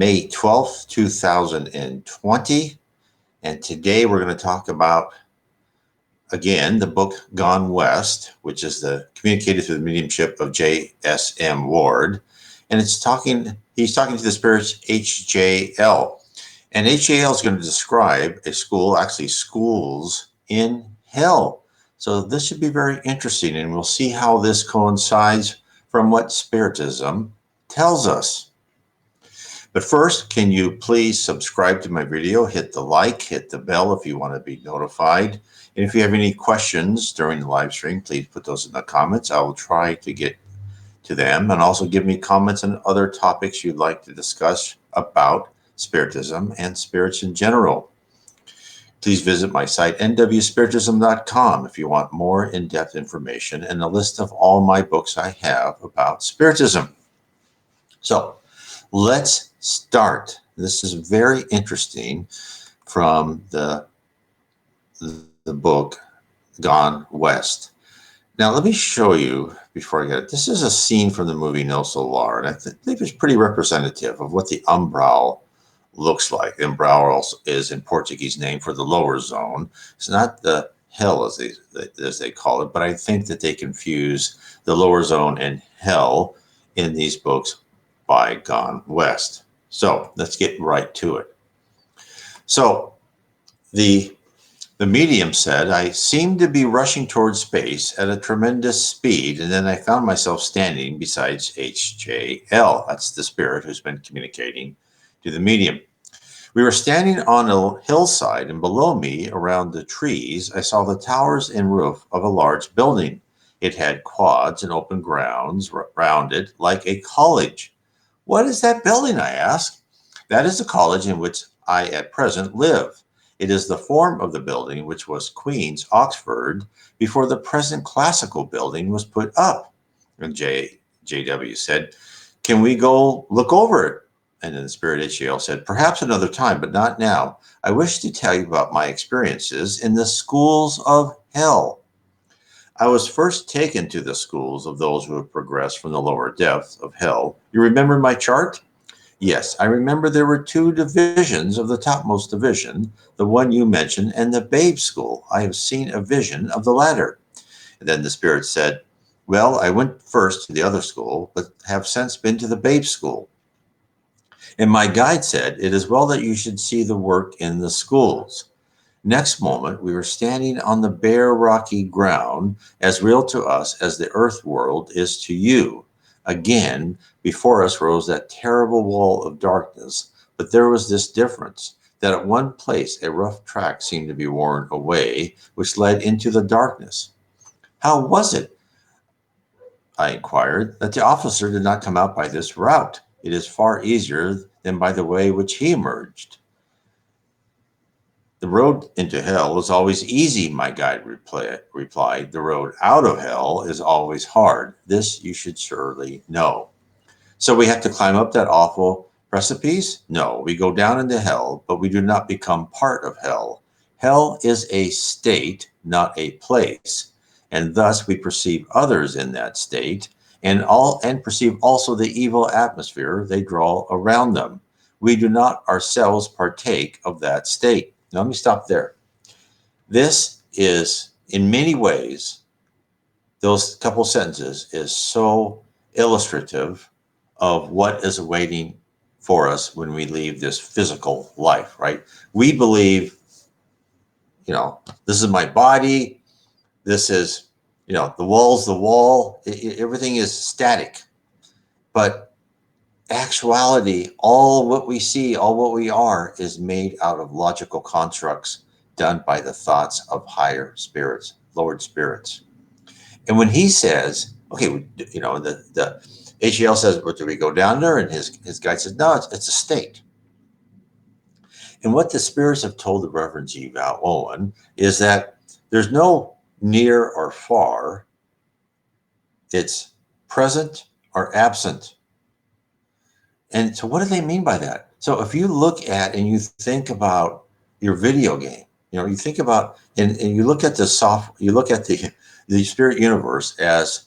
May 12th, 2020. And today we're going to talk about, again, the book Gone West, which is the communicated through the mediumship of J.S.M. Ward. And he's talking to the spirits H.J.L. And H.J.L. is going to describe a school, actually schools in hell. So this should be very interesting, and we'll see how this coincides from what Spiritism tells us. But first, can you please subscribe to my video, hit the like, hit the bell if you want to be notified. And if you have any questions during the live stream, please put those in the comments. I will try to get to them, and also give me comments on other topics you'd like to discuss about Spiritism and spirits in general. Please visit my site, nwspiritism.com, if you want more in-depth information and a list of all my books I have about Spiritism. So let's start. This is very interesting from the book Gone West. Now, let me show you before I get it. This is a scene from the movie No Solar, and I think it's pretty representative of what the umbral looks like. The umbral also is in Portuguese name for the lower zone. It's not the hell as they call it, but I think that they confuse the lower zone and hell in these books by Gone West. So let's get right to it. So the medium said, I seemed to be rushing towards space at a tremendous speed, and then I found myself standing beside H.J.L. That's the spirit who's been communicating to the medium. We were standing on a hillside, and below me, around the trees, I saw the towers and roof of a large building. It had quads and open grounds round it like a college. What is that building? I asked. That is the college in which I at present live. It is the form of the building which was Queen's, Oxford, before the present classical building was put up. And J.W. said, can we go look over it? And then the spirit H.J.L. said, perhaps another time, but not now. I wish to tell you about my experiences in the schools of hell. I was first taken to the schools of those who have progressed from the lower depths of hell. You remember my chart? Yes, I remember there were two divisions of the topmost division, the one you mentioned, and the babe school. I have seen a vision of the latter. And then the spirit said, well, I went first to the other school, but have since been to the babe school. And my guide said, it is well that you should see the work in the schools. Next moment, we were standing on the bare rocky ground, as real to us as the earth world is to you. Again, before us rose that terrible wall of darkness, but there was this difference, that at one place a rough track seemed to be worn away, which led into the darkness. How was it, I inquired, that the officer did not come out by this route? It is far easier than by the way which he emerged. The road into hell is always easy, my guide replied. The road out of hell is always hard. This you should surely know. So we have to climb up that awful precipice? No, we go down into hell, but we do not become part of hell. Hell is a state, not a place. And thus we perceive others in that state and perceive also the evil atmosphere they draw around them. We do not ourselves partake of that state. Now, let me stop there. This is, in many ways, those couple sentences is so illustrative of what is awaiting for us when we leave this physical life, right? We believe, this is my body. This is, the wall's the wall. Everything is static. But actuality, all what we see, all what we are is made out of logical constructs done by the thoughts of higher spirits, lowered spirits. And when he says, okay, the H.J.L. says, well, do we go down there? And his guide says, no, it's a state. And what the spirits have told the Reverend J.S.M. Owen is that there's no near or far. It's present or absent. And so what do they mean by that? So if you look at and you think about your video game, you think about and you look at the spirit universe as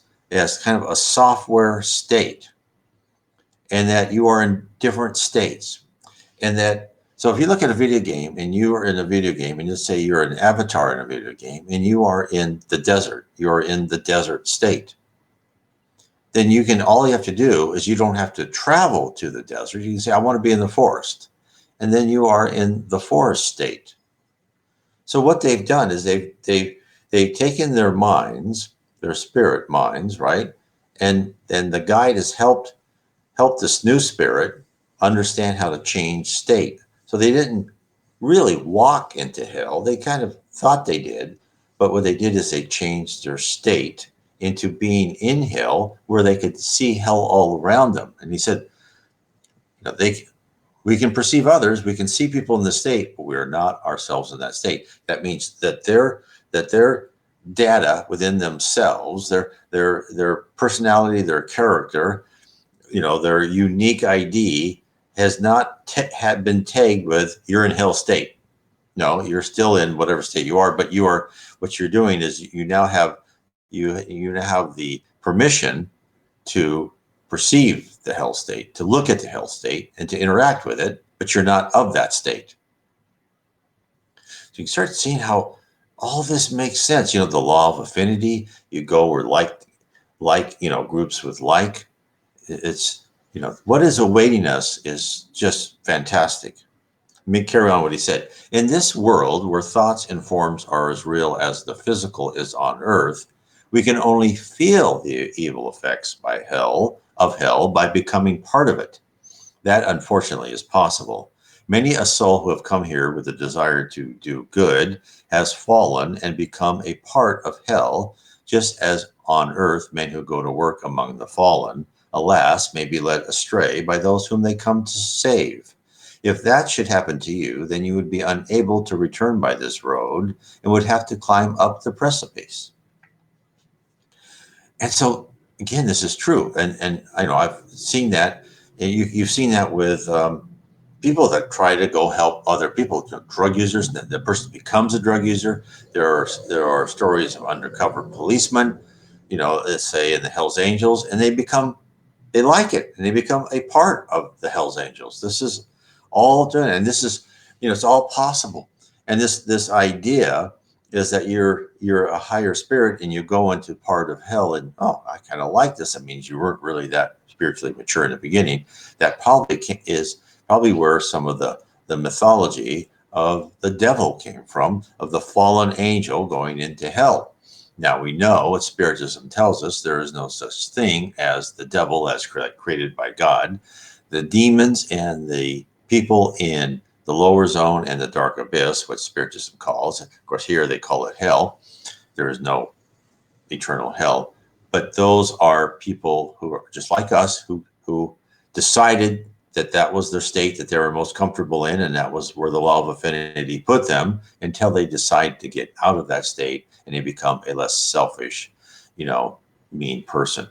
kind of a software state, and that you are in different states. And that, so if you look at a video game and you are in a video game and let's say you're an avatar in a video game and you are in the desert, you're in the desert state, then you can, all you have to do is you don't have to travel to the desert. You can say, I want to be in the forest. And then you are in the forest state. So what they've done is they've taken their minds, their spirit minds, right? And then the guide has helped this new spirit understand how to change state. So they didn't really walk into hell. They kind of thought they did, but what they did is they changed their state into being in hell where they could see hell all around them. And he said, you know, we can perceive others, we can see people in the state, but we are not ourselves in that state. That means that their data within themselves, their personality, their character, you know, their unique ID has not had been tagged with you're in hell state. No, you're still in whatever state you are, but you are, what you're doing is you now have you now have the permission to perceive the hell state, to look at the hell state and to interact with it, but you're not of that state. So you can start seeing how all this makes sense. You know, the law of affinity, you go where you know, groups with like, it's, you know, what is awaiting us is just fantastic. Let me carry on what he said. In this world where thoughts and forms are as real as the physical is on earth, we can only feel the evil effects of hell by becoming part of it. That unfortunately is possible. Many a soul who have come here with a desire to do good has fallen and become a part of hell, just as on earth men who go to work among the fallen, alas, may be led astray by those whom they come to save. If that should happen to you, then you would be unable to return by this road and would have to climb up the precipice. And so, again, this is true. And I know I've seen that. And you've seen that with people that try to go help other people, you know, drug users. The person becomes a drug user. There are stories of undercover policemen, you know, let's say in the Hells Angels, and they like it and they become a part of the Hells Angels. This is all done, and this is, you know, it's all possible. And this idea is that you're a higher spirit and you go into part of hell and, oh, I kind of like this. That means you weren't really that spiritually mature in the beginning. That is probably where some of the mythology of the devil came from, of the fallen angel going into hell. Now we know what Spiritism tells us, there is no such thing as the devil as created by God. The demons and the people in the lower zone and the dark abyss, what Spiritism calls, of course here they call it hell. There is no eternal hell, but those are people who are just like us, who decided that that was their state that they were most comfortable in, and that was where the law of affinity put them, until they decide to get out of that state and they become a less selfish, you know, mean person.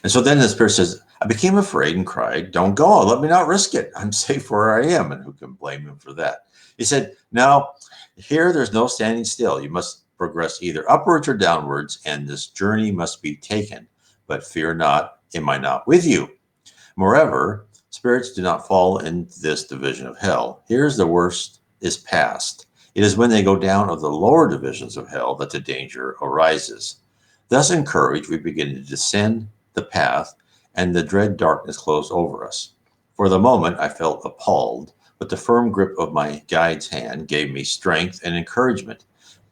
And so then the spirit says, I became afraid and cried, don't go, let me not risk it. I'm safe where I am. And who can blame him for that? He said, now here there's no standing still. You must progress either upwards or downwards, and this journey must be taken. But fear not, am I not with you? Moreover, spirits do not fall in this division of hell. Here's the worst is past. It is when they go down of the lower divisions of hell that the danger arises. Thus encouraged, we begin to descend the path, and the dread darkness closed over us. For the moment, I felt appalled, but the firm grip of my guide's hand gave me strength and encouragement.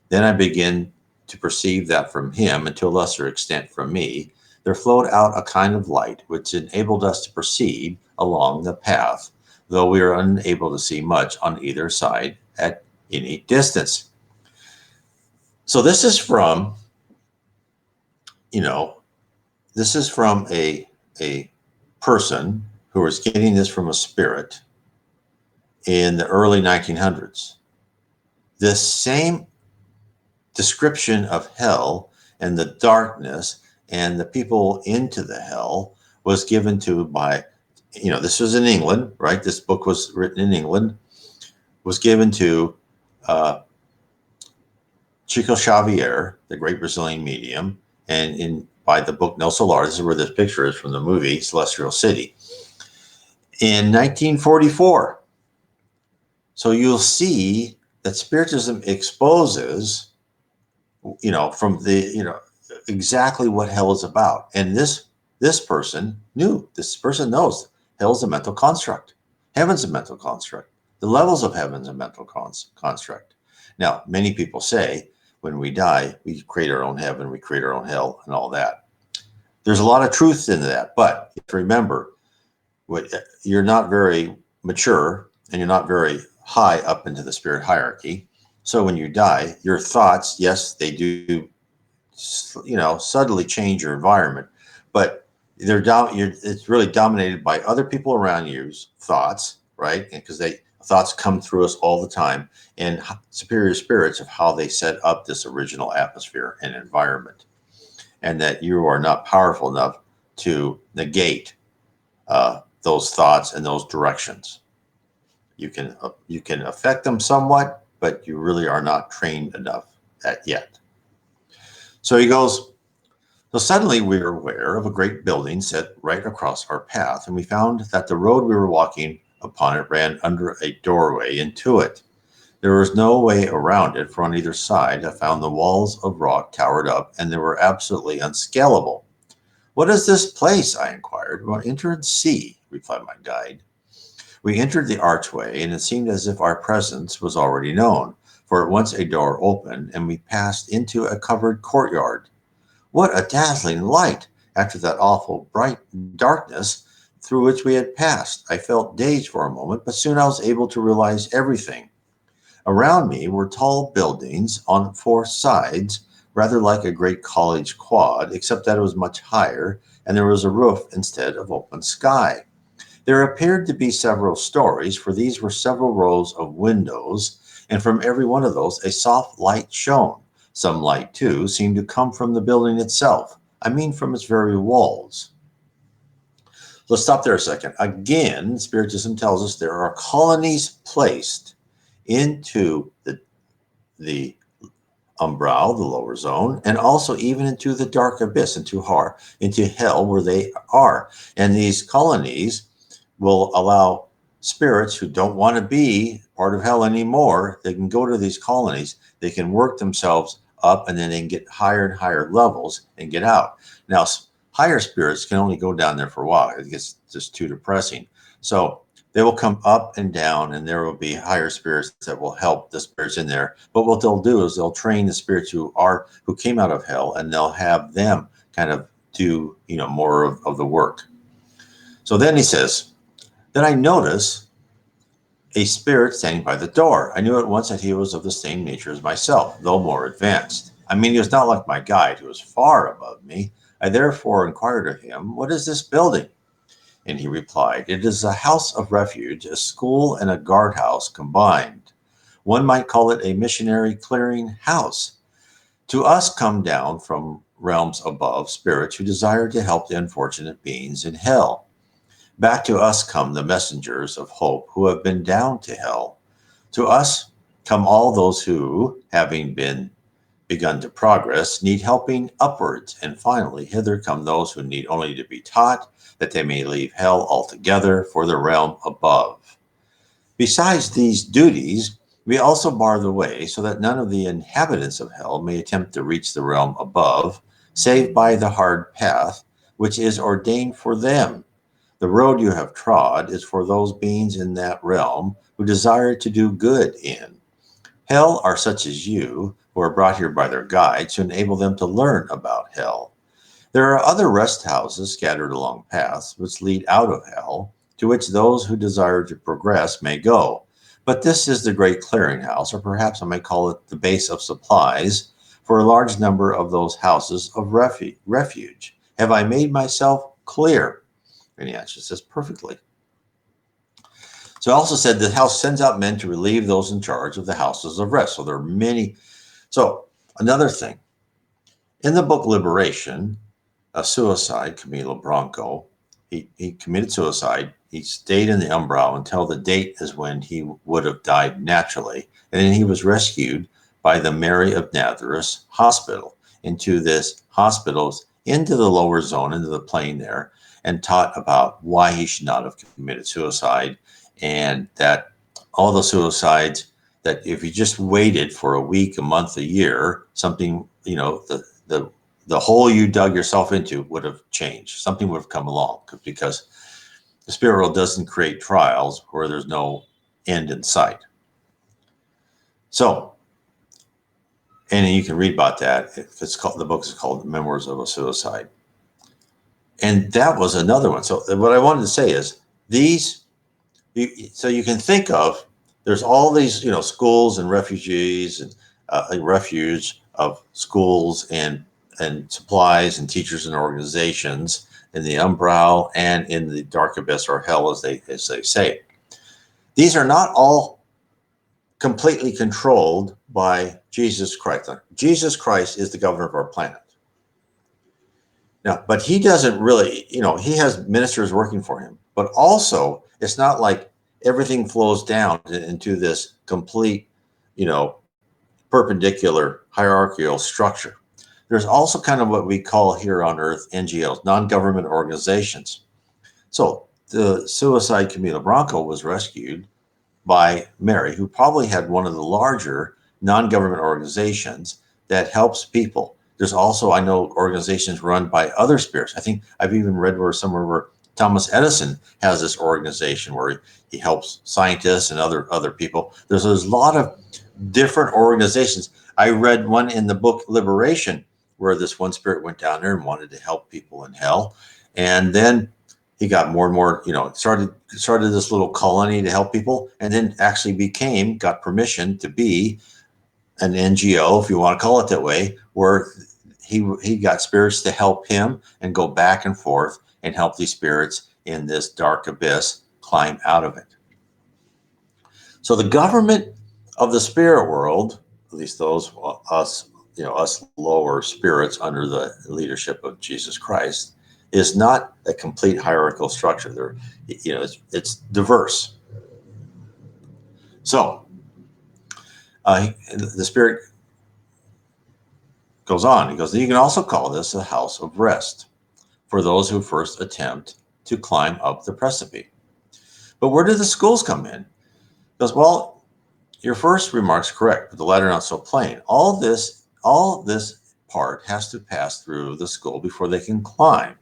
Then I began to perceive that from him, and to a lesser extent from me, there flowed out a kind of light which enabled us to proceed along the path, though we were unable to see much on either side at any distance. So this is from, you know, this is from a person who was getting this from a spirit in the early 1900s. This same description of hell and the darkness and the people into the hell was given to by, you know, this was in England, right? This book was written in England, was given to Chico Xavier, the great Brazilian medium, and in by the book No Solar. This is where this picture is from the movie Celestial City. In 1944, So you'll see that Spiritism exposes, from the, exactly what hell is about. And this person knew. This person knows hell's a mental construct. Heaven's a mental construct. The levels of heaven's a mental construct. Now, many people say when we die, we create our own heaven, we create our own hell, and all that. There's a lot of truth in that, but you have to remember, you're not very mature and you're not very high up into the spirit hierarchy. So when you die, your thoughts, yes, they do, subtly change your environment, but it's really dominated by other people around you's thoughts, right? Because thoughts come through us all the time, and superior spirits of how they set up this original atmosphere and environment, and that you are not powerful enough to negate those thoughts and those directions. You can affect them somewhat, but you really are not trained enough at yet. So he goes, so suddenly we were aware of a great building set right across our path, and we found that the road we were walking upon it ran under a doorway into it. There was no way around it, for on either side I found the walls of rock towered up, and they were absolutely unscalable. What is this place? I inquired. Well, enter and see, replied my guide. We entered the archway, and it seemed as if our presence was already known, for at once a door opened, and we passed into a covered courtyard. What a dazzling light after that awful bright darkness through which we had passed. I felt dazed for a moment, but soon I was able to realize everything. Around me were tall buildings on four sides, rather like a great college quad, except that it was much higher, and there was a roof instead of open sky. There appeared to be several stories, for these were several rows of windows, and from every one of those a soft light shone. Some light, too, seemed to come from the building itself. I mean, from its very walls. Let's stop there a second. Again, Spiritism tells us there are colonies placed into the umbral, the lower zone, and also even into the dark abyss, into hell, where they are. And these colonies will allow spirits who don't want to be part of hell anymore. They can go to these colonies. They can work themselves up, and then they can get higher and higher levels and get out. Now, higher spirits can only go down there for a while. It gets just too depressing. So they will come up and down, and there will be higher spirits that will help the spirits in there. But what they'll do is they'll train the spirits who came out of hell, and they'll have them kind of do more of the work. So then he says, then I notice a spirit standing by the door. I knew at once that he was of the same nature as myself, though more advanced. I mean, he was not like my guide, who was far above me. I therefore inquired of him, what is this building? And he replied, it is a house of refuge, a school and a guardhouse combined. One might call it a missionary clearing house. To us come down from realms above spirits who desire to help the unfortunate beings in hell. Back to us come the messengers of hope who have been down to hell. To us come all those who, having begun to progress, need helping upwards. And finally, hither come those who need only to be taught that they may leave hell altogether for the realm above. Besides these duties, we also bar the way so that none of the inhabitants of hell may attempt to reach the realm above, save by the hard path which is ordained for them. The road you have trod is for those beings in that realm who desire to do good in. Hell are such as you, who are brought here by their guides to enable them to learn about hell. There are other rest houses scattered along paths which lead out of hell, to which those who desire to progress may go. But this is the great clearinghouse, or perhaps I may call it the base of supplies, for a large number of those houses of refuge. Have I made myself clear? And he answers this perfectly. So I also said the house sends out men to relieve those in charge of the houses of rest. So there are many. So another thing, in the book Liberation, a suicide, Camilo Branco, he committed suicide. He stayed in the umbral until the date is when he would have died naturally. And then he was rescued by the Mary of Nazareth Hospital into the lower zone, into the plane there, and taught about why he should not have committed suicide, and that all the suicides, that if you just waited for a week, a month, a year, something, the hole you dug yourself into would have changed. Something would have come along, because the spirit world doesn't create trials where there's no end in sight. So, and you can read about that. The book is called Memoirs of a Suicide. And that was another one. So what I wanted to say is so you can think of, there's all these, schools and refugees and a refuge of schools and supplies and teachers and organizations in the umbral and in the dark abyss, or hell, as they say. These are not all completely controlled by Jesus Christ. Jesus Christ is the governor of our planet. Now, but he doesn't really, he has ministers working for him, but also it's not like everything flows down into this complete, perpendicular hierarchical structure. There's also kind of what we call here on Earth NGOs, non-government organizations. So the suicide Camila Branco was rescued by Mary, who probably had one of the larger non-government organizations that helps people. There's also, I know, organizations run by other spirits. I think I've even read somewhere where Thomas Edison has this organization where he helps scientists and other people. There's a lot of different organizations. I read one in the book Liberation, where this one spirit went down there and wanted to help people in hell. And then he got more and more, started this little colony to help people, and then actually got permission to be an NGO, if you want to call it that way, where he got spirits to help him and go back and forth and help these spirits in this dark abyss climb out of it. So the government of the spirit world, at least those us lower spirits under the leadership of Jesus Christ, is not a complete hierarchical structure. It's diverse. So the spirit goes on. He goes, you can also call this a house of rest for those who first attempt to climb up the precipice. But where do the schools come in? He goes, well, your first remark's correct, but the latter not so plain. All this part has to pass through the school before they can climb,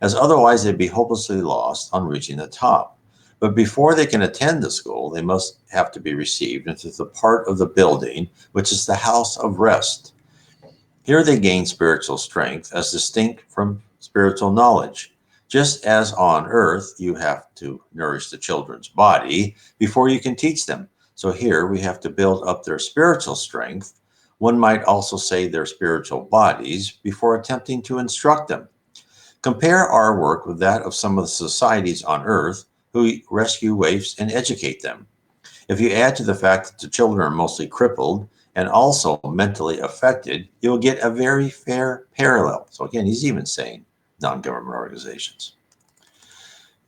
as otherwise they'd be hopelessly lost on reaching the top. But before they can attend the school, they must have to be received into the part of the building which is the house of rest. Here they gain spiritual strength as distinct from spiritual knowledge. Just as on earth, you have to nourish the children's body before you can teach them. So here we have to build up their spiritual strength. One might also say their spiritual bodies before attempting to instruct them. Compare our work with that of some of the societies on earth who rescue waifs and educate them. If you add to the fact that the children are mostly crippled and also mentally affected, you'll get a very fair parallel. So again, he's even saying non-government organizations.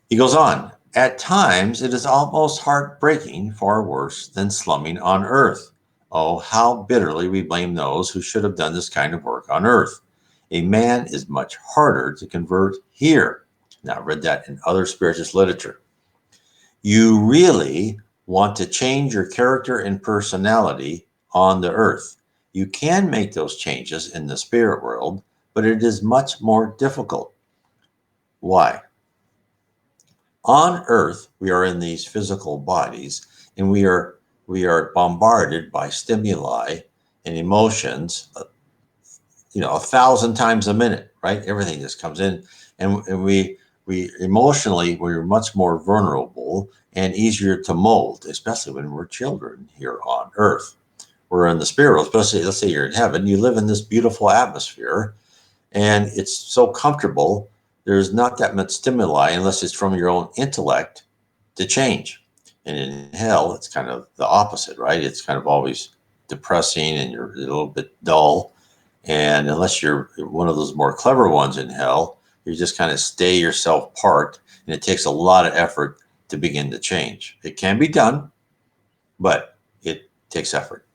He goes on, at times it is almost heartbreaking, far worse than slumming on earth. Oh, how bitterly we blame those who should have done this kind of work on earth. A man is much harder to convert here. Now, I read that in other spiritist literature. You really want to change your character and personality on the earth. You can make those changes in the spirit world, but it is much more difficult. Why? On earth, we are in these physical bodies, and we are bombarded by stimuli and emotions, 1,000 times a minute, right? Everything just comes in, and we emotionally, we're much more vulnerable and easier to mold, especially when we're children here on earth. We're in the spirit, especially, let's say you're in heaven, you live in this beautiful atmosphere, and it's so comfortable. There's not that much stimuli unless it's from your own intellect to change. And in hell, it's kind of the opposite, right? It's kind of always depressing and you're a little bit dull. And unless you're one of those more clever ones in hell, you just kind of stay yourself apart. And it takes a lot of effort to begin to change. It can be done, but it takes effort.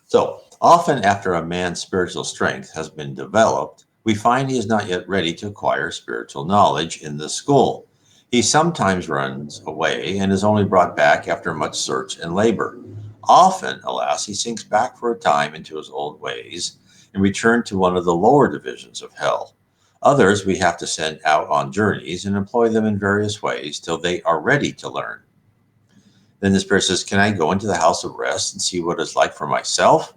So often after a man's spiritual strength has been developed, we find he is not yet ready to acquire spiritual knowledge in the school. He sometimes runs away and is only brought back after much search and labor. Often, alas, he sinks back for a time into his old ways and return to one of the lower divisions of hell. Others we have to send out on journeys and employ them in various ways till they are ready to learn. Then the spirit says, "Can I go into the house of rest and see what it's like for myself?"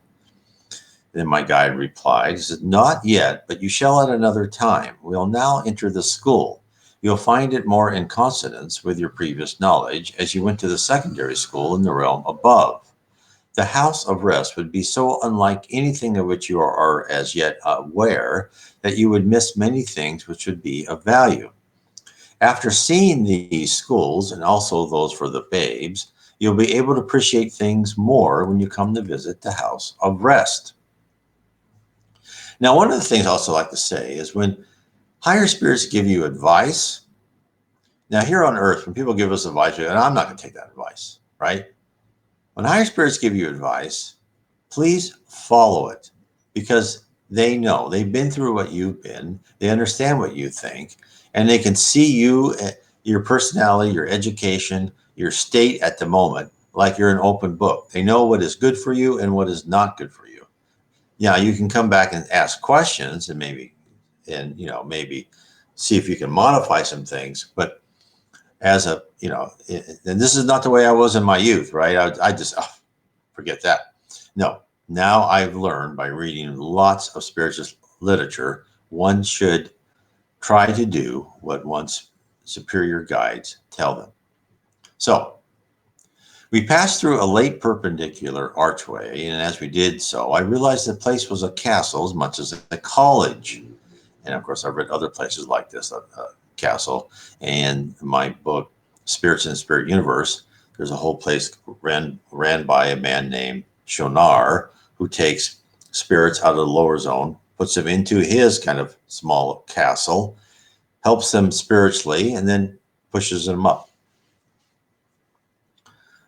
Then my guide replied, he said, "Not yet, but you shall at another time. We'll now enter the school. You'll find it more in consonance with your previous knowledge as you went to the secondary school in the realm above. The house of rest would be so unlike anything of which you are as yet aware that you would miss many things which would be of value. After seeing these schools and also those for the babes, you'll be able to appreciate things more when you come to visit the house of rest." Now, one of the things I also like to say is when higher spirits give you advice, now here on earth, when people give us advice, and I'm not going to take that advice, right? When higher spirits give you advice, please follow it because they know they've been through what you've been, they understand what you think, and they can see you, your personality, your education, your state at the moment, like you're an open book. They know what is good for you and what is not good for you. Yeah, you can come back and ask questions and maybe see if you can modify some things. But as a, and this is not the way I was in my youth, right? I just forget that. No, now I've learned by reading lots of spiritual literature, one should try to do what one's superior guides tell them. So we passed through a late perpendicular archway, and as we did so, I realized the place was a castle as much as a college. And of course, I've read other places like this, castle. And my book, Spirits in the Spirit Universe, there's a whole place ran by a man named Shonar who takes spirits out of the lower zone, puts them into his kind of small castle, helps them spiritually, and then pushes them up.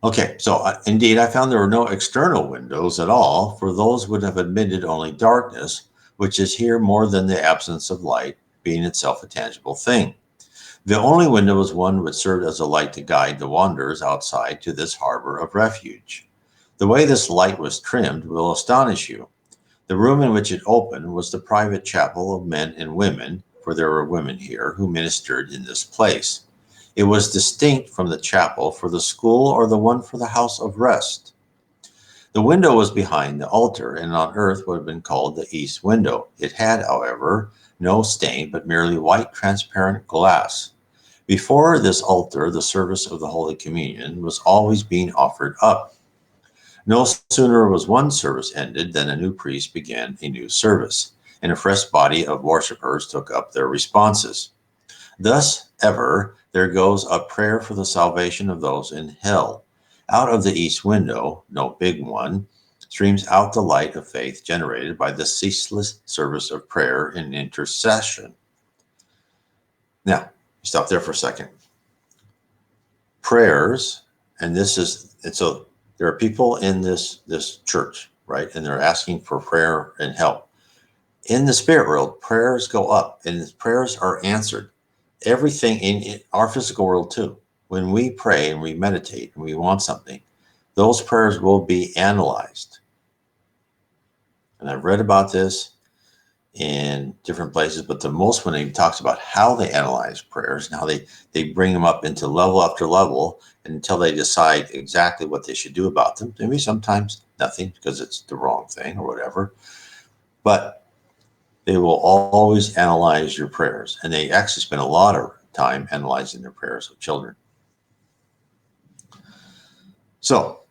Okay, so indeed, I found there were no external windows at all, for those would have admitted only darkness, which is here more than the absence of light, being itself a tangible thing. The only window was one which served as a light to guide the wanderers outside to this harbor of refuge. The way this light was trimmed will astonish you. The room in which it opened was the private chapel of men and women, for there were women here who ministered in this place. It was distinct from the chapel for the school or the one for the house of rest. The window was behind the altar, and on earth would have been called the east window. It had, however, no stain, but merely white transparent glass. Before this altar, the service of the Holy Communion was always being offered up. No sooner was one service ended than a new priest began a new service, and a fresh body of worshippers took up their responses. Thus, ever, there goes up prayer for the salvation of those in hell. Out of the east window, no big one, streams out the light of faith generated by the ceaseless service of prayer and intercession. Now, stop there for a second. Prayers, and so there are people in this church, right? And they're asking for prayer and help. In the spirit world, prayers go up and prayers are answered. Everything in our physical world too. When we pray and we meditate and we want something, those prayers will be analyzed. And I've read about this in different places, but the most when he talks about how they analyze prayers and how they bring them up into level after level until they decide exactly what they should do about them. Maybe sometimes nothing because it's the wrong thing or whatever. But they will always analyze your prayers. And they actually spend a lot of time analyzing their prayers of children. So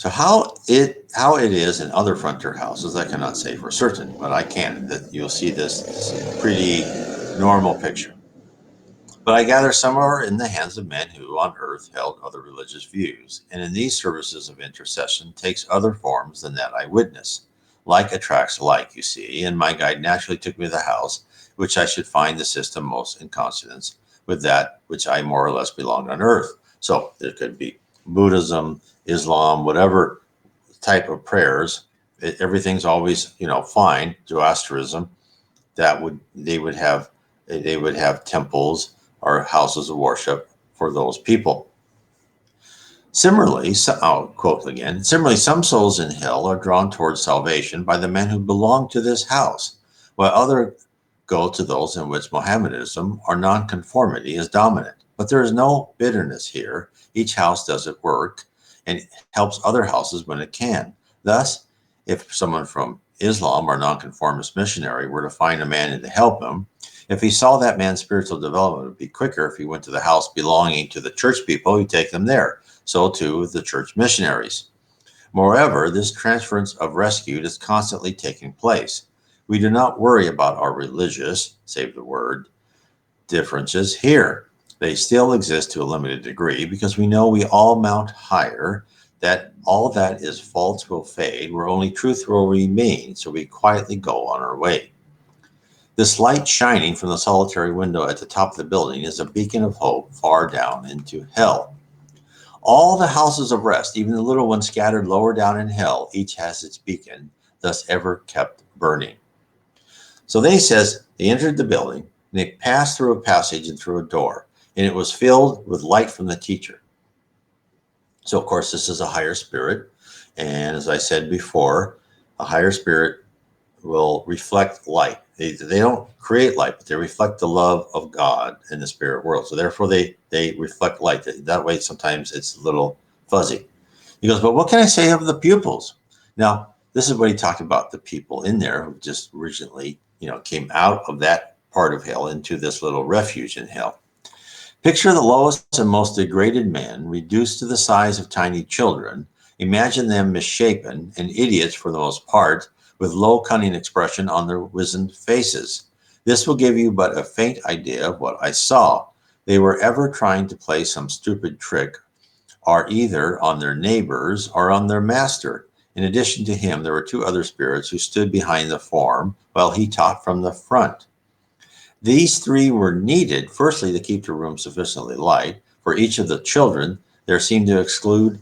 how it is in other frontier houses, I cannot say for certain, but I can. That you'll see this pretty normal picture. But I gather some are in the hands of men who on earth held other religious views, and in these services of intercession takes other forms than that I witness. Like attracts like, you see, and my guide naturally took me to the house which I should find the system most in consonance with that which I more or less belonged on earth. So there could be Buddhism, Islam, whatever type of prayers. Everything's always, fine. Zoroastrianism, they would have They would have temples or houses of worship for those people. Similarly, I'll quote again, similarly, some souls in hell are drawn towards salvation by the men who belong to this house, while others go to those in which Mohammedanism or nonconformity is dominant. But there is no bitterness here. Each house does its work and helps other houses when it can. Thus, if someone from Islam or nonconformist missionary were to find a man and to help him, if he saw that man's spiritual development would be quicker if he went to the house belonging to the church people, he'd take them there. So too with the church missionaries. Moreover, this transference of rescue is constantly taking place. We do not worry about our religious, save the word, differences here. They still exist to a limited degree because we know we all mount higher, that all that is false will fade, where only truth will remain, so we quietly go on our way. This light shining from the solitary window at the top of the building is a beacon of hope far down into hell. All the houses of rest, even the little ones scattered lower down in hell, each has its beacon, thus ever kept burning. So then he says, they entered the building, and they passed through a passage and through a door, and it was filled with light from the teacher. So, of course, this is a higher spirit. And as I said before, a higher spirit will reflect light. They don't create light, but they reflect the love of God in the spirit world. So therefore they reflect light. That way sometimes it's a little fuzzy. He goes, but what can I say of the pupils? Now, this is what he talked about, the people in there who just originally, came out of that part of hell into this little refuge in hell. Picture the lowest and most degraded men reduced to the size of tiny children. Imagine them misshapen and idiots for the most part, with low cunning expression on their wizened faces. This will give you but a faint idea of what I saw. They were ever trying to play some stupid trick, or either on their neighbors or on their master. In addition to him, there were two other spirits who stood behind the form while he taught from the front. These three were needed, firstly, to keep the room sufficiently light. For each of the children, there seemed to exude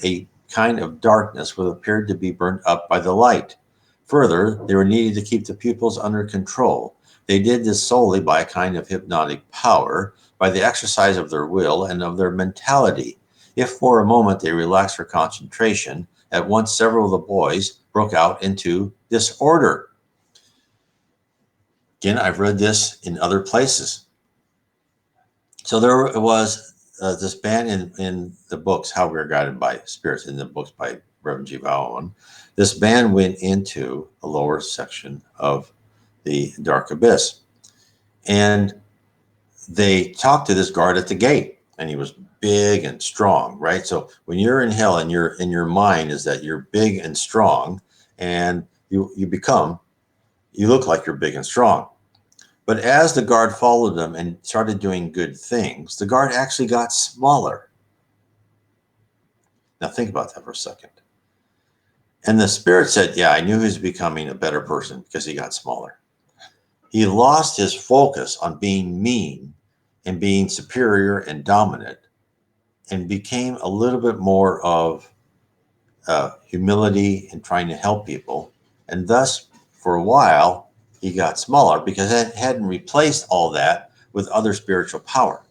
a kind of darkness which appeared to be burnt up by the light. Further, they were needed to keep the pupils under control. They did this solely by a kind of hypnotic power, by the exercise of their will and of their mentality. If for a moment they relaxed their concentration, at once several of the boys broke out into disorder. Again, I've read this in other places. So there was this band in the books, How We Are Guided by Spirits, in the books by Reverend J.S.M. This band went into a lower section of the dark abyss. And they talked to this guard at the gate, and he was big and strong, right? So when you're in hell and you're in your mind is that you're big and strong, and you look like you're big and strong. But as the guard followed them and started doing good things, the guard actually got smaller. Now think about that for a second. And the spirit said, yeah, I knew he was becoming a better person because he got smaller. He lost his focus on being mean and being superior and dominant, and became a little bit more of humility and trying to help people. And thus, for a while, he got smaller because it hadn't replaced all that with other spiritual power.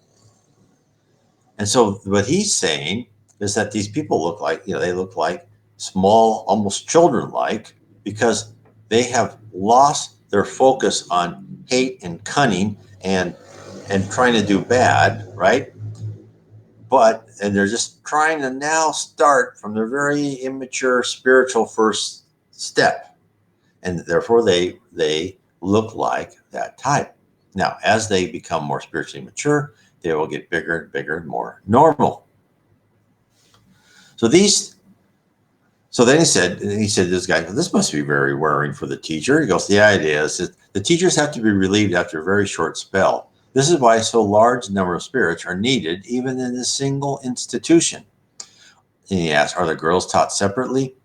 And so what he's saying is that these people look like, they look like small, almost children-like, because they have lost their focus on hate and cunning and trying to do bad, right? And they're just trying to now start from their very immature spiritual first step. And therefore they look like that type. Now, as they become more spiritually mature, they will get bigger and bigger and more normal. So then he said, this guy, this must be very wearing for the teacher. He goes, yeah, it is. The teachers have to be relieved after a very short spell. This is why so large a number of spirits are needed, even in a single institution. And he asked, are the girls taught separately?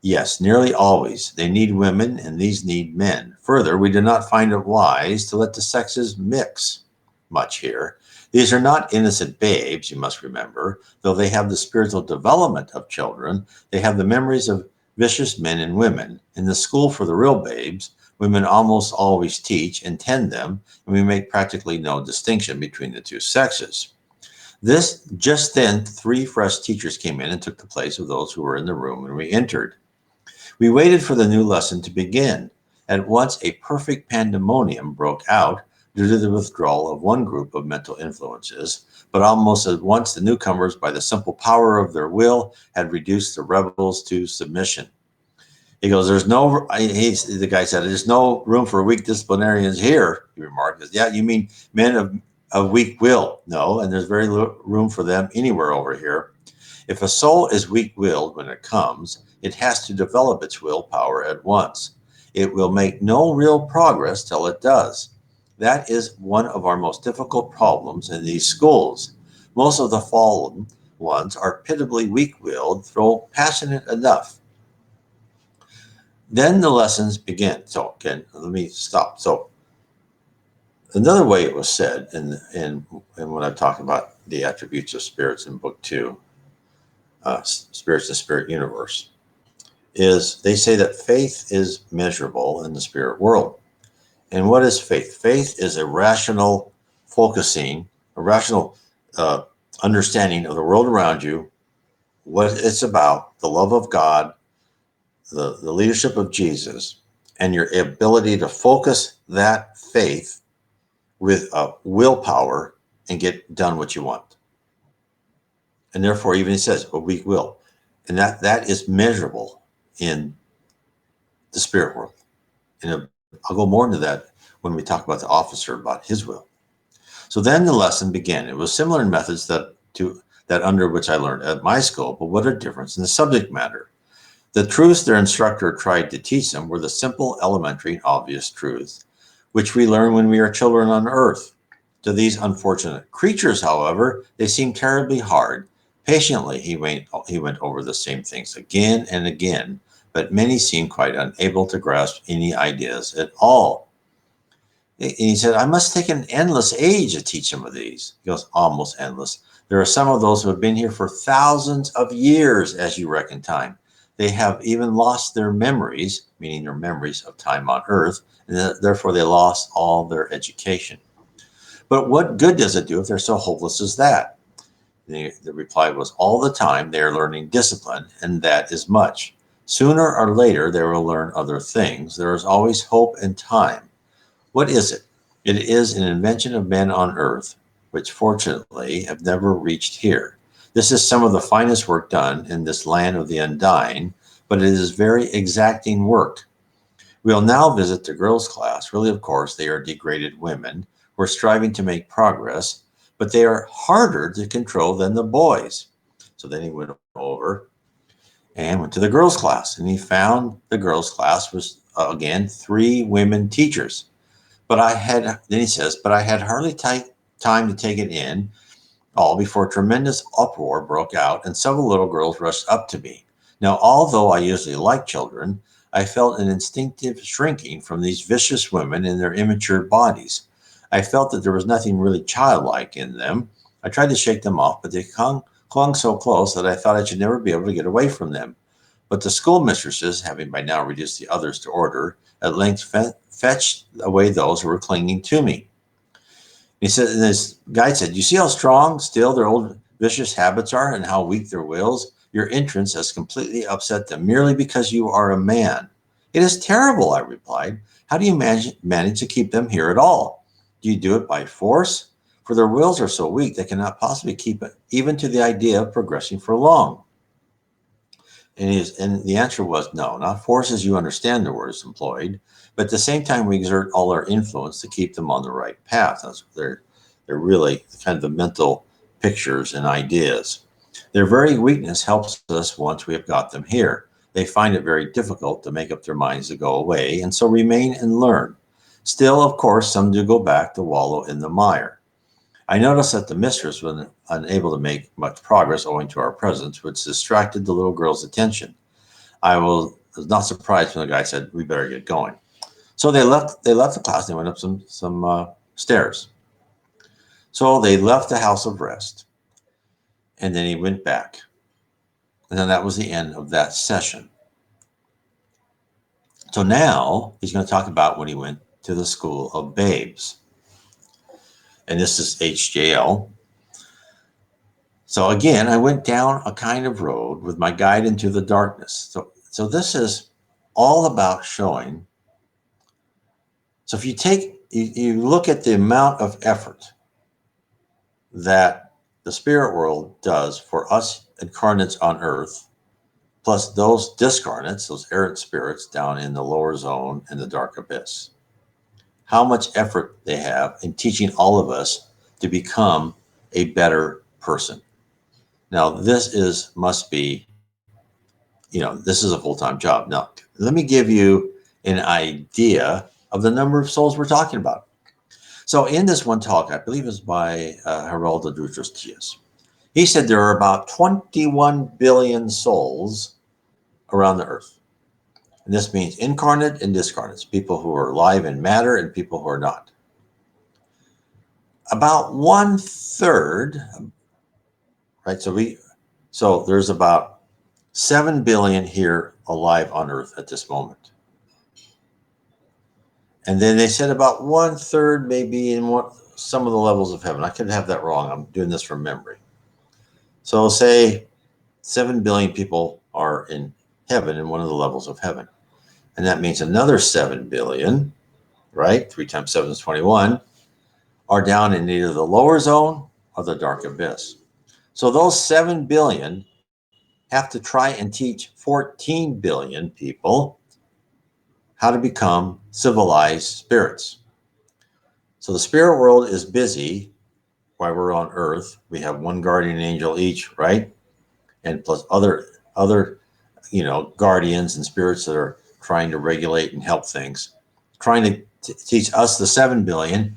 Yes, nearly always. They need women, and these need men. Further, we do not find it wise to let the sexes mix much here. These are not innocent babes, you must remember. Though they have the spiritual development of children, they have the memories of vicious men and women. In the school for the real babes, Women almost always teach and tend them, and we make practically no distinction between the two sexes. This just then, 3 fresh teachers came in and took the place of those who were in the room when we entered. We waited for the new lesson to begin. At once, a perfect pandemonium broke out due to the withdrawal of one group of mental influences, but almost at once the newcomers, by the simple power of their will, had reduced the rebels to submission. He goes, the guy said, there's no room for weak disciplinarians here, he remarked. Yeah, you mean men of weak will? No, and there's very little room for them anywhere over here. If a soul is weak-willed when it comes, it has to develop its willpower at once. It will make no real progress till it does. That is one of our most difficult problems in these schools. Most of the fallen ones are pitiably weak-willed, though passionate enough. Then the lessons begin. So, again, let me stop. So, another way it was said, in when I talk about the attributes of spirits in Book 2, Spirits and Spirit Universe, is they say that faith is measurable in the spirit world. And what is faith? Faith is a rational focusing, a rational understanding of the world around you, what it's about, the love of God, the leadership of Jesus, and your ability to focus that faith with willpower and get done what you want. And therefore, even he says, a weak will. And that is measurable in the spirit world. And I'll go more into that when we talk about the officer, about his will. So then the lesson began. It was similar in methods that under which I learned at my school, but what a difference in the subject matter. The truths their instructor tried to teach them were the simple, elementary, and obvious truths, which we learn when we are children on earth. To these unfortunate creatures, however, they seemed terribly hard. Patiently, he went over the same things again and again, but many seemed quite unable to grasp any ideas at all. And he said, I must take an endless age to teach some of these. He goes, almost endless. There are some of those who have been here for thousands of years, as you reckon time. They have even lost their memories, meaning their memories of time on earth, and therefore they lost all their education. But what good does it do if they're so hopeless as that? The reply was, all the time they are learning discipline, and that is much. Sooner or later they will learn other things. There is always hope and time. What is it? It is an invention of men on earth, which fortunately have never reached here. This is some of the finest work done in this land of the undying, but it is very exacting work. We'll now visit the girls' class. Really, of course, they are degraded women who are striving to make progress, but they are harder to control than the boys. So then he went over and went to the girls' class, and he found the girls' class was, again, 3 women teachers. Then he says, but I had hardly time to take it in all before a tremendous uproar broke out and several little girls rushed up to me. Now, although I usually like children, I felt an instinctive shrinking from these vicious women in their immature bodies. I felt that there was nothing really childlike in them. I tried to shake them off, but they clung so close that I thought I should never be able to get away from them. But the schoolmistresses, having by now reduced the others to order, at length fetched away those who were clinging to me. He said, and this guy said, you see how strong still their old vicious habits are and how weak their wills? Your entrance has completely upset them merely because you are a man. It is terrible, I replied. How do you manage to keep them here at all? Do you do it by force? For their wills are so weak, they cannot possibly keep it, even to the idea of progressing for long. And the answer was no, not force as you understand the words employed, but at the same time we exert all our influence to keep them on the right path. They're really kind of the mental pictures and ideas. Their very weakness helps us once we have got them here. They find it very difficult to make up their minds to go away, and so remain and learn. Still, of course, some do go back to wallow in the mire. I noticed that the mistress was unable to make much progress owing to our presence, which distracted the little girl's attention. I was not surprised when the guy said, we better get going. So they left the class and they went up some stairs. So they left the house of rest. And then he went back. And then that was the end of that session. So now he's going to talk about when he went to the school of babes. And this is H.J.L. So again, I went down a kind of road with my guide into the darkness. So this is all about showing. So if you look at the amount of effort that the spirit world does for us incarnates on earth, plus those discarnates, those errant spirits down in the lower zone and the dark abyss, how much effort they have in teaching all of us to become a better person. Now, must be, this is a full-time job. Now, let me give you an idea of the number of souls we're talking about. So in this one talk, I believe it's by Geraldo Dutra, he said there are about 21 billion souls around the earth. And this means incarnate and discarnates, people who are alive in matter and people who are not. About 1/3, right? So there's about 7 billion here alive on earth at this moment. And then they said about 1/3 maybe in some of the levels of heaven. I could have that wrong. I'm doing this from memory. So say 7 billion people are in heaven in one of the levels of heaven. And that means another 7 billion, right? 3 times 7 is 21, are down in either the lower zone or the dark abyss. So those 7 billion have to try and teach 14 billion people how to become civilized spirits. So the spirit world is busy while we're on earth. We have one guardian angel each, right? And plus other guardians and spirits that are trying to regulate and help things, trying to teach us the 7 billion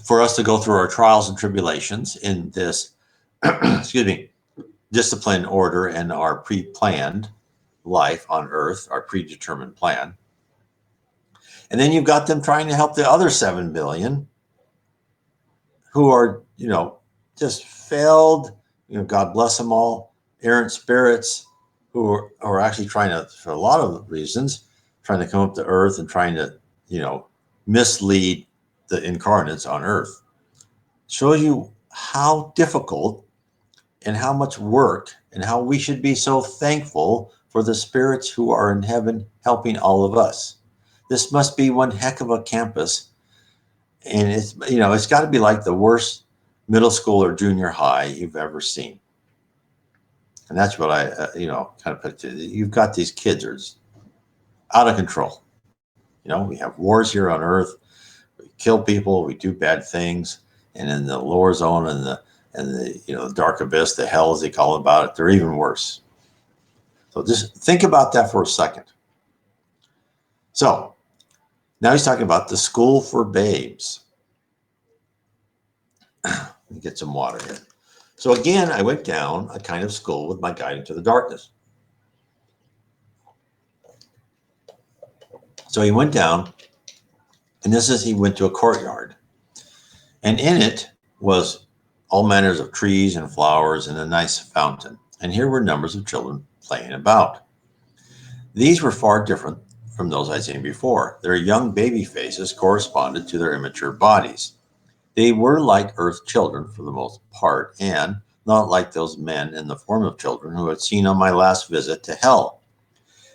for us to go through our trials and tribulations in this, excuse me, disciplined order and our pre-planned life on earth, our predetermined plan. And then you've got them trying to help the other 7 billion who are, just failed, God bless them all, errant spirits who are actually trying to, for a lot of reasons, trying to come up to earth and trying to, mislead the incarnates on earth. Shows you how difficult and how much work and how we should be so thankful for the spirits who are in heaven helping all of us. This must be one heck of a campus. And it's got to be like the worst middle school or junior high you've ever seen. And that's what I, kind of put it. You've got these kids are out of control. We have wars here on earth. We kill people. We do bad things. And in the lower zone and the dark abyss, the hell as they call about it, they're even worse. So just think about that for a second. So now he's talking about the school for babes. Let me get some water here. So again, I went down a kind of school with my guide into the darkness. So he went down, and he went to a courtyard. And in it was all manners of trees and flowers and a nice fountain. And here were numbers of children playing about. These were far different from those I'd seen before. Their young baby faces corresponded to their immature bodies. They were like earth children for the most part, and not like those men in the form of children who had seen on my last visit to hell.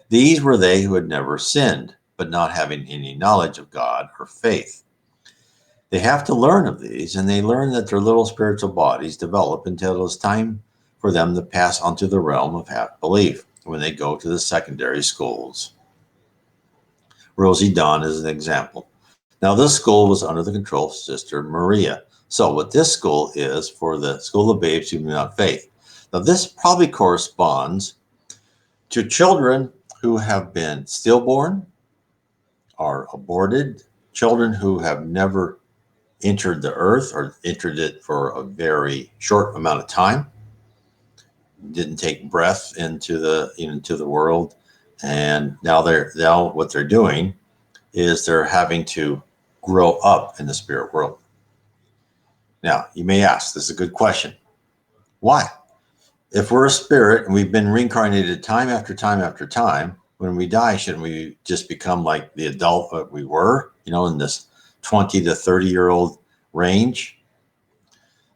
These were they who had never sinned, but not having any knowledge of God or faith. They have to learn of these, and they learn that their little spiritual bodies develop until it is time for them to pass onto the realm of half belief when they go to the secondary schools. Rosie Dawn is an example. Now, this school was under the control of Sister Maria. So, what this school is for the School of Babes Who Do Not Faith. Now, this probably corresponds to children who have been stillborn or aborted, children who have never entered the earth or entered it for a very short amount of time, didn't take breath into the world, and now what they're doing is they're having to grow up in the spirit world. Now, you may ask, this is a good question. Why? If we're a spirit and we've been reincarnated time after time after time, when we die, shouldn't we just become like the adult that we were, in this 20 to 30-year-old range?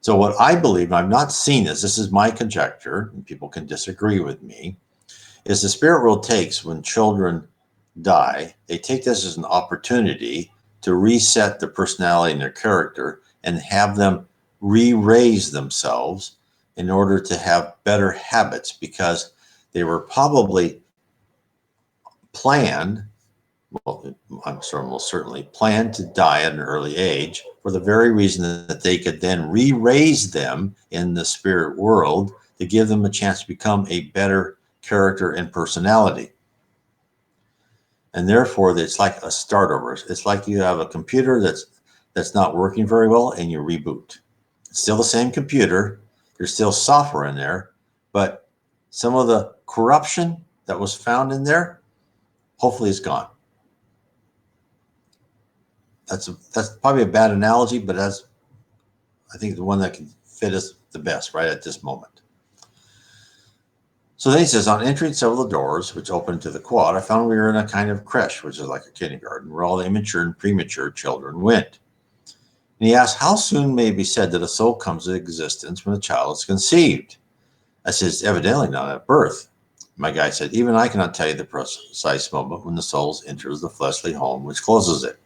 So what I believe, and I've not seen this is my conjecture, and people can disagree with me, is the spirit world takes when children die, they take this as an opportunity to reset their personality and their character and have them re-raise themselves in order to have better habits, because they were probably planned, well, I'm sure most certainly planned to die at an early age for the very reason that they could then re-raise them in the spirit world to give them a chance to become a better character and personality. And therefore, it's like a start over. It's like you have a computer that's not working very well and you reboot. It's still the same computer. There's still software in there, but some of the corruption that was found in there hopefully is gone. That's probably a bad analogy, but that's, I think, the one that can fit us the best right at this moment. So then he says, on entering several of the doors, which opened to the quad, I found we were in a kind of creche, which is like a kindergarten, where all the immature and premature children went. And he asked, how soon may it be said that a soul comes into existence when a child is conceived? I said, it's evidently not at birth. My guide said, even I cannot tell you the precise moment when the soul enters the fleshly home which closes it.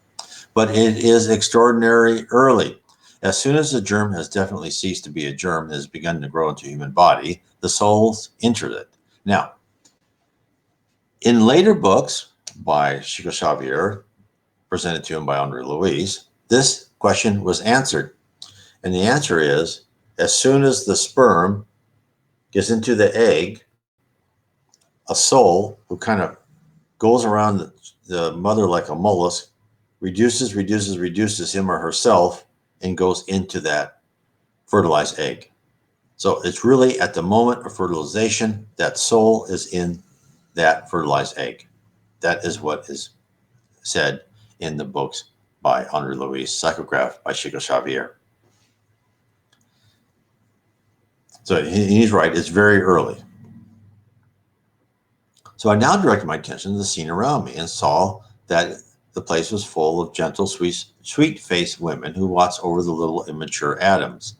But it is extraordinarily early. As soon as the germ has definitely ceased to be a germ and has begun to grow into a human body, the soul enters it. Now, in later books by Chico Xavier, presented to him by Andre Luis, this question was answered. And the answer is, as soon as the sperm gets into the egg, a soul who kind of goes around the mother like a mollusk, reduces him or herself, and goes into that fertilized egg. So it's really at the moment of fertilization, that soul is in that fertilized egg. That is what is said in the books by Andre Luis, psychographed by Chico Xavier. So he's right, it's very early. So I now directed my attention to the scene around me and saw that the place was full of gentle, sweet-faced women who watched over the little immature atoms.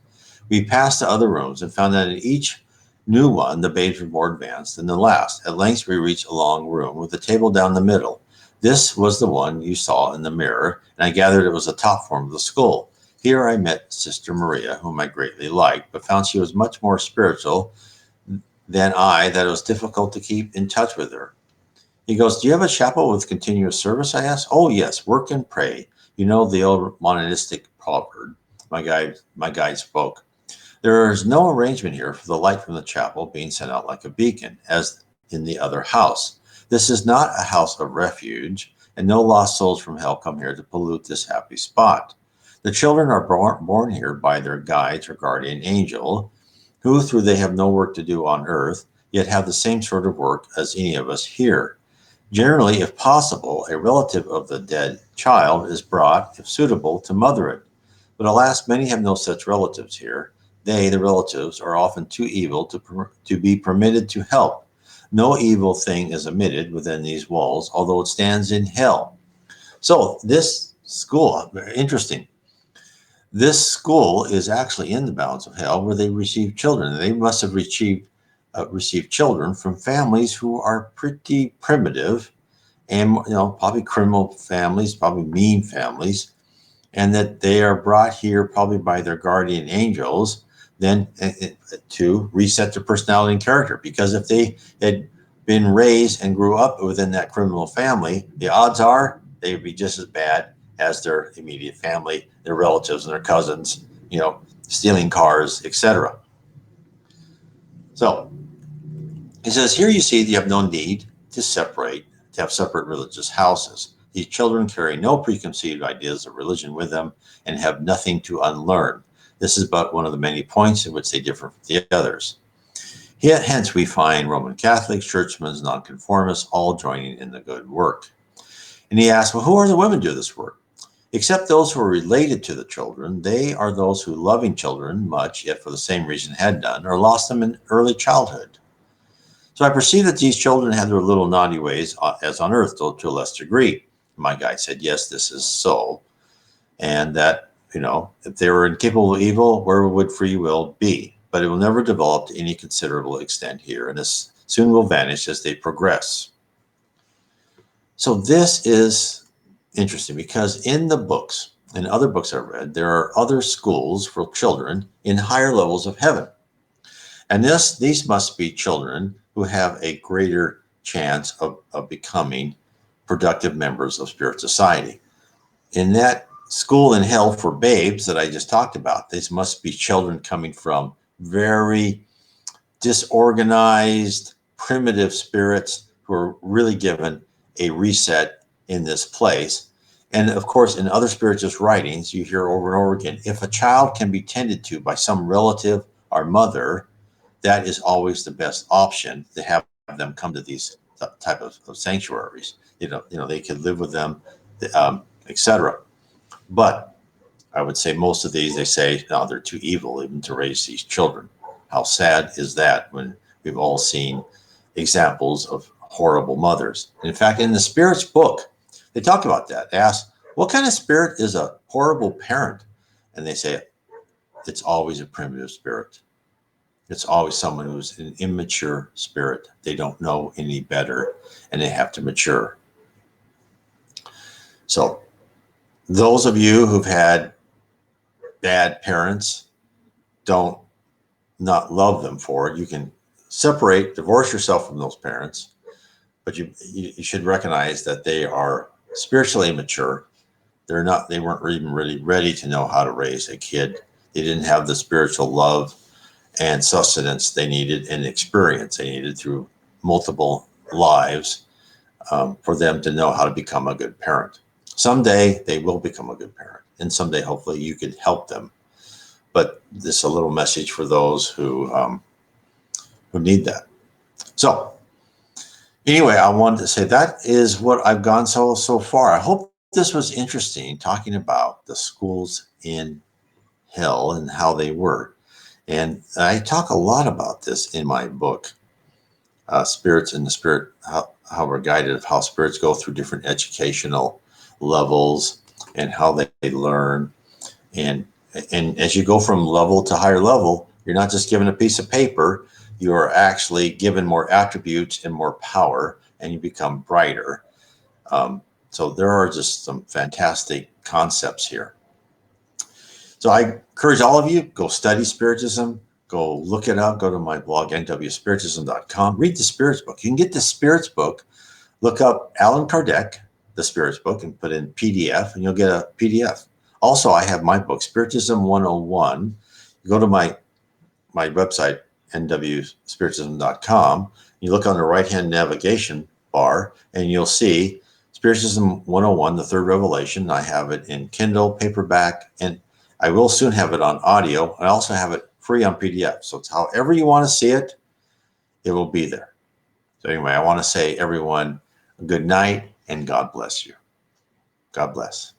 We passed to other rooms and found that in each new one, the babes were more advanced than the last. At length, we reached a long room with a table down the middle. This was the one you saw in the mirror, and I gathered it was the top form of the skull. Here I met Sister Maria, whom I greatly liked, but found she was much more spiritual than I, that it was difficult to keep in touch with her. He goes, do you have a chapel with continuous service? I asked. Oh, yes, work and pray. You know the old monistic proverb. My guide spoke. There is no arrangement here for the light from the chapel being sent out like a beacon, as in the other house. This is not a house of refuge, and no lost souls from hell come here to pollute this happy spot. The children are born here by their guides or guardian angel, who, through they have no work to do on earth, yet have the same sort of work as any of us here. Generally, if possible, a relative of the dead child is brought, if suitable, to mother it. But alas, many have no such relatives here. They, the relatives, are often too evil to be permitted to help. No evil thing is omitted within these walls, although it stands in hell. So this school, very interesting. This school is actually in the bounds of hell, where they receive children. They must have received children from families who are pretty primitive, and probably criminal families, probably mean families, and that they are brought here probably by their guardian angels, then to reset their personality and character. Because if they had been raised and grew up within that criminal family, the odds are they would be just as bad as their immediate family, their relatives and their cousins, stealing cars, etc. So he says, here you see that you have no need to have separate religious houses. These children carry no preconceived ideas of religion with them and have nothing to unlearn. This is but one of the many points in which they differ from the others. Hence, we find Roman Catholics, churchmen, nonconformists, all joining in the good work. And he asks, well, who are the women who do this work? Except those who are related to the children, they are those who, loving children much, yet for the same reason had done, or lost them in early childhood. So I perceive that these children have their little naughty ways as on earth, though to a less degree. My guide said, yes, this is so. And that, if they were incapable of evil, where would free will be? But it will never develop to any considerable extent here, and this soon will vanish as they progress. So this is interesting because in the books, in other books I've read, there are other schools for children in higher levels of heaven. And these must be children who have a greater chance of becoming productive members of spirit society. In that school in hell for babes that I just talked about, these must be children coming from very disorganized, primitive spirits who are really given a reset in this place. And of course, in other spiritist writings, you hear over and over again, if a child can be tended to by some relative or mother, that is always the best option, to have them come to these type of sanctuaries. They could live with them, etc. But I would say most of these, they say, no, they're too evil even to raise these children. How sad is that when we've all seen examples of horrible mothers? In fact, in the Spirit's book, they talk about that. They ask, what kind of spirit is a horrible parent? And they say, it's always a primitive spirit. It's always someone who's an immature spirit. They don't know any better, and they have to mature. So those of you who've had bad parents, don't not love them for it. You can divorce yourself from those parents, but you should recognize that they are spiritually immature. They weren't even really ready to know how to raise a kid. They didn't have the spiritual love and sustenance they needed and experience they needed through multiple lives for them to know how to become a good parent. Someday they will become a good parent, and someday hopefully you could help them. But this is a little message for those who need that. So anyway, I wanted to say that is what I've gone so far. I hope this was interesting, talking about the schools in hell and how they were. And I talk a lot about this in my book, Spirits in the Spirit, how we're guided, how spirits go through different educational levels and how they learn. And as you go from level to higher level, you're not just given a piece of paper, you are actually given more attributes and more power, and you become brighter. So there are just some fantastic concepts here. So I encourage all of you, go study Spiritism, go look it up, go to my blog, nwspiritism.com, read the Spirits book. You can get the Spirits book, look up Allan Kardec, the Spirits book, and put in PDF, and you'll get a PDF. Also, I have my book, Spiritism 101. You go to my website, nwspiritism.com. You look on the right-hand navigation bar, and you'll see Spiritism 101, the Third Revelation. I have it in Kindle, paperback, and I will soon have it on audio. I also have it free on PDF. So it's however you want to see it, it will be there. So anyway, I want to say, everyone, good night, and God bless you. God bless.